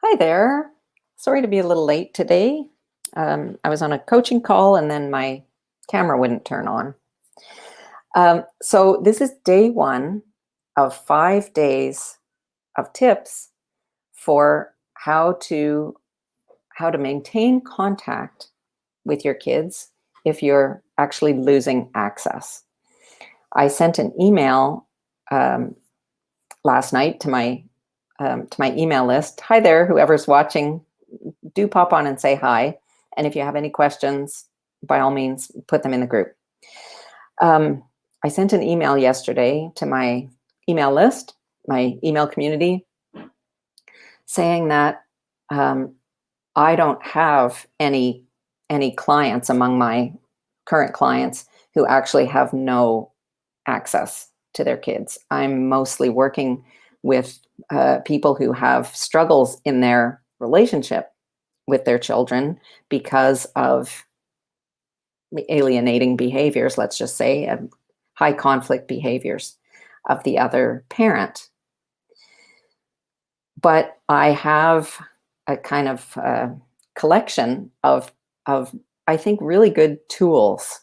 Hi there. Sorry to be a little late today. I was on a coaching call and then my camera wouldn't turn on. So this is day one of 5 days of tips for how to maintain contact with your kids if you're actually losing access. I sent an email um, last night to my email list. Hi there, whoever's watching, do pop on and say hi. And if you have any questions, by all means, put them in the group. I sent an email yesterday to my email list, my email community, saying that um, I don't have any clients among my current clients who actually have no access to their kids. I'm mostly working with people who have struggles in their relationship with their children because of alienating behaviors, let's just say, high conflict behaviors of the other parent. But I have a kind of collection of I think really good tools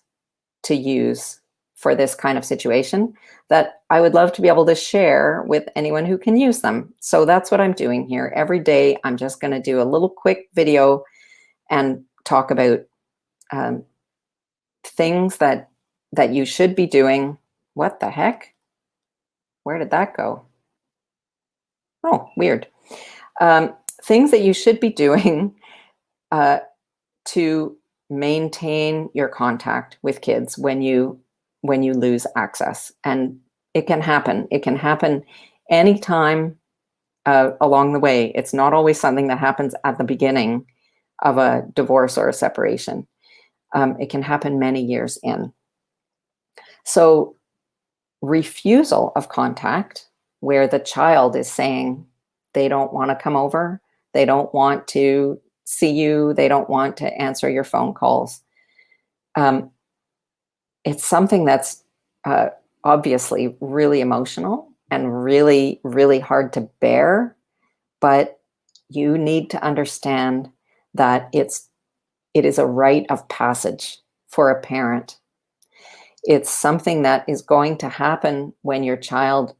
to use for this kind of situation that I would love to be able to share with anyone who can use them. So that's what I'm doing here. Every day, I'm just going to do a little quick video and talk about um, things that you should be doing. What the heck? Where did that go? Oh, weird. Things that you should be doing uh, to maintain your contact with kids when you lose access. And it can happen. It can happen anytime along the way. It's not always something that happens at the beginning of a divorce or a separation. It can happen many years in. So refusal of contact, where the child is saying they don't want to come over, they don't want to see you, they don't want to answer your phone calls. Um, it's something that's uh, obviously really emotional and really, really hard to bear, but you need to understand that it is a rite of passage for a parent. It's something that is going to happen when your child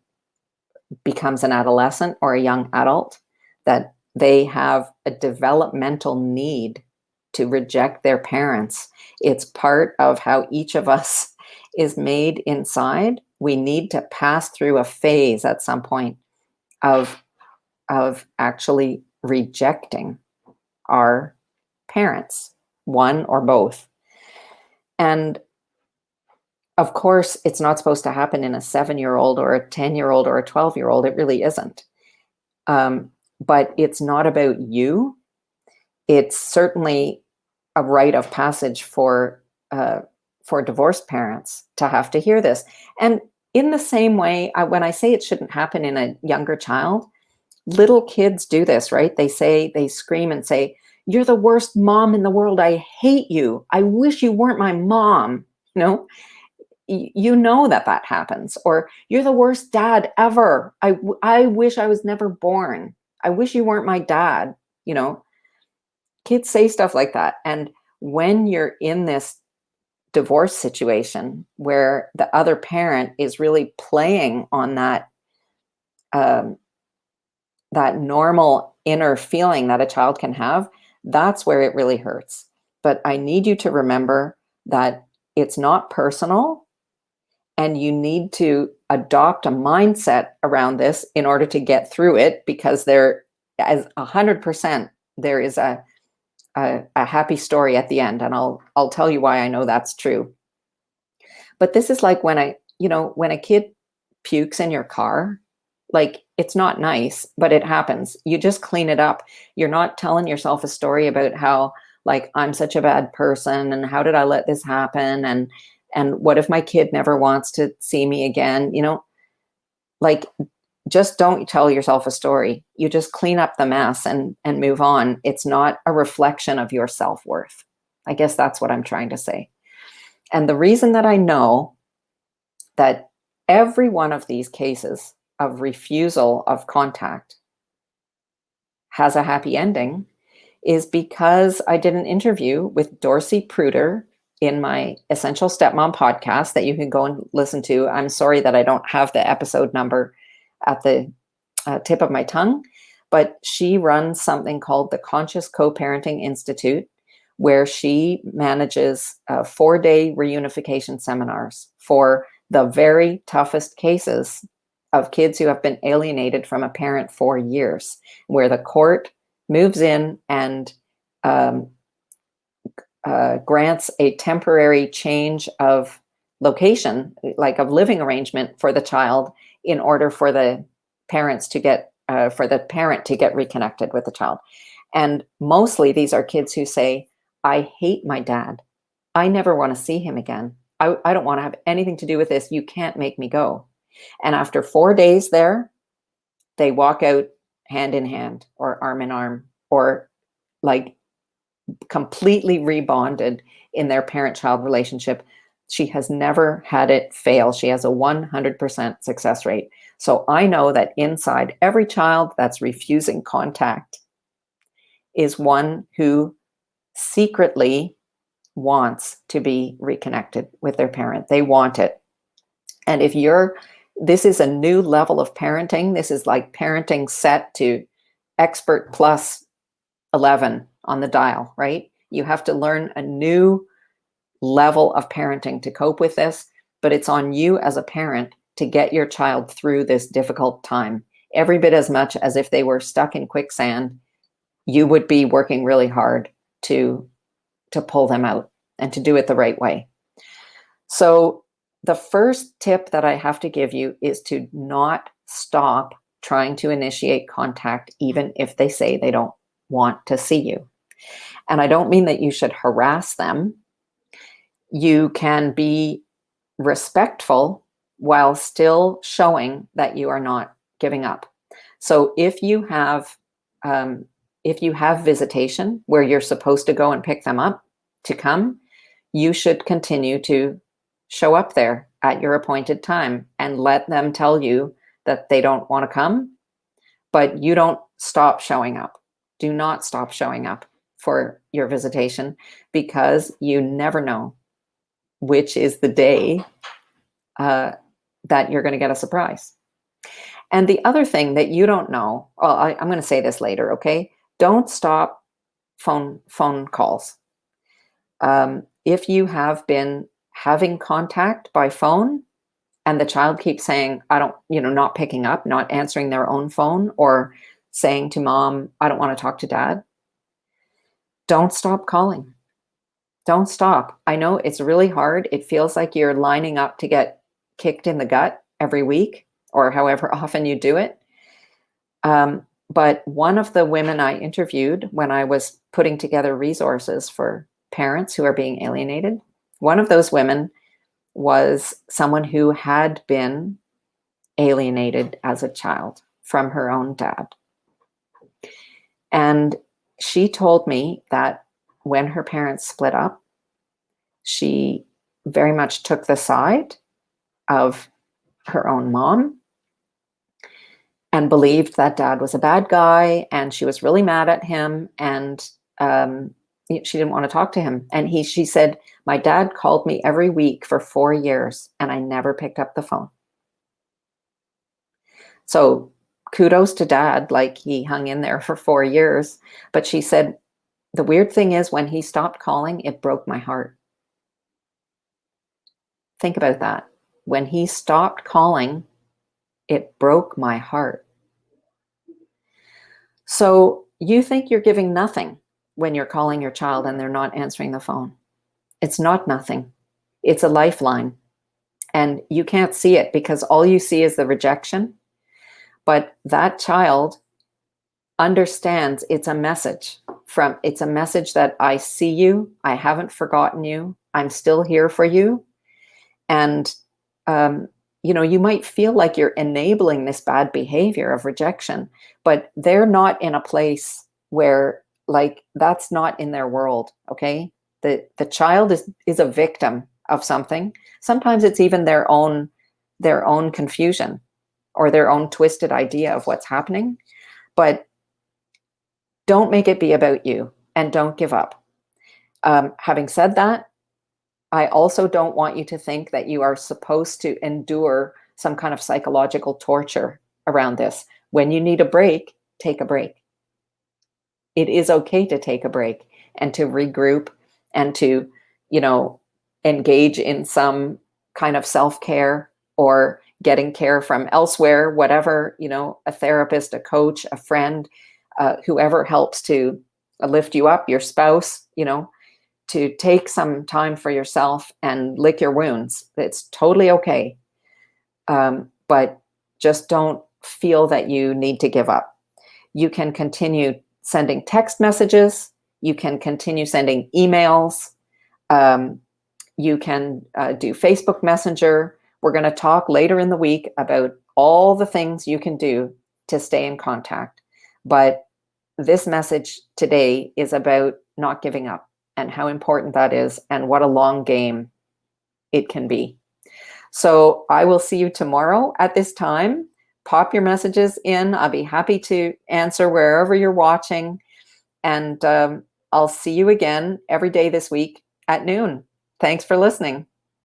becomes an adolescent or a young adult, that they have a developmental need to reject their parents. It's part of how each of us is made inside. We need to pass through a phase at some point of actually rejecting our parents, one or both. And of course, it's not supposed to happen in a 7-year-old or a 10-year-old or a 12-year-old. It really isn't. But it's not about you. It's certainly a rite of passage for divorced parents to have to hear this. And in the same way, when I say it shouldn't happen in a younger child, little kids do this, right? They scream and say, "You're the worst mom in the world. I hate you. I wish you weren't my mom." You know, you know that happens. Or, "You're the worst dad ever. I wish I was never born. I wish you weren't my dad." You know, kids say stuff like that. And when you're in this divorce situation where the other parent is really playing on um, that normal inner feeling that a child can have, that's where it really hurts. But I need you to remember that it's not personal, and you need to adopt a mindset around this in order to get through it, because there, as 100%, there is a happy story at the end, and I'll tell you why I know that's true. But this is like when a kid pukes in your car, like, it's not nice, but it happens. You just clean it up. You're not telling yourself a story about how, like, I'm such a bad person and how did I let this happen, and what if my kid never wants to see me again, like, just don't tell yourself a story. You just clean up the mess and move on. It's not a reflection of your self-worth. I guess that's what I'm trying to say. And the reason that I know that every one of these cases of refusal of contact has a happy ending is because I did an interview with Dorsey Pruder in my Essential Stepmom podcast that you can go and listen to. I'm sorry that I don't have the episode number at the tip of my tongue, but she runs something called the Conscious Co-Parenting Institute, where she manages 4-day reunification seminars for the very toughest cases of kids who have been alienated from a parent for years, where the court moves in and grants a temporary change of location, like of living arrangement for the child, in order for the parents to get for the parent to get reconnected with the child. And mostly these are kids who say, I hate my dad. I never want to see him again. I don't want to have anything to do with this. You can't make me go. And after 4 days there, they walk out hand in hand or arm in arm, or like completely rebonded in their parent-child relationship. She has never had it fail. She has a 100% success rate. So I know that inside every child that's refusing contact is one who secretly wants to be reconnected with their parent. They want it. And if this is a new level of parenting. This is like parenting set to expert plus 11 on the dial, right? You have to learn a new level of parenting to cope with this, but it's on you as a parent to get your child through this difficult time. Every bit as much as if they were stuck in quicksand, you would be working really hard to pull them out and to do it the right way. So the first tip that I have to give you is to not stop trying to initiate contact, even if they say they don't want to see you. And I don't mean that you should harass them. You can be respectful while still showing that you are not giving up. So if you have visitation where you're supposed to go and pick them up to come, you should continue to show up there at your appointed time and let them tell you that they don't want to come, but you don't stop showing up. Do not stop showing up for your visitation, because you never know which is the day that you're going to get a surprise. And the other thing that you don't know, well, I'm going to say this later, okay? Don't stop phone calls. If you have been having contact by phone and the child keeps saying, not picking up, not answering their own phone, or saying to mom, I don't want to talk to dad, don't stop calling. Don't stop. I know it's really hard. It feels like you're lining up to get kicked in the gut every week or however often you do it. But one of the women I interviewed when I was putting together resources for parents who are being alienated, one of those women was someone who had been alienated as a child from her own dad. And she told me that when her parents split up, she very much took the side of her own mom and believed that dad was a bad guy, and she was really mad at him, and she didn't want to talk to him. And she said, my dad called me every week for 4 years and I never picked up the phone. So kudos to dad, like he hung in there for 4 years. But she said, the weird thing is when he stopped calling, it broke my heart. Think about that. When he stopped calling, it broke my heart. So you think you're giving nothing when you're calling your child and they're not answering the phone. It's not nothing. It's a lifeline. And you can't see it because all you see is the rejection. But that child understands it's a message that I see you, I haven't forgotten you, I'm still here for you. And, you might feel like you're enabling this bad behavior of rejection, but they're not in a place where, like, that's not in their world, okay? The child is a victim of something. Sometimes it's even their own confusion or their own twisted idea of what's happening. But Don't make it be about you, and don't give up. Having said that, I also don't want you to think that you are supposed to endure some kind of psychological torture around this. When you need a break, take a break. It is okay to take a break and to regroup and to, you know, engage in some kind of self-care or getting care from elsewhere, whatever, a therapist, a coach, a friend, whoever helps to lift you up, your spouse, to take some time for yourself and lick your wounds. It's totally okay. But just don't feel that you need to give up. You can continue sending text messages. You can continue sending emails. Um, you can do Facebook Messenger. We're going to talk later in the week about all the things you can do to stay in contact. But this message today is about not giving up and how important that is and what a long game it can be. So I will see you tomorrow at this time. Pop your messages in. I'll be happy to answer wherever you're watching. And I'll see you again every day this week at noon. Thanks for listening.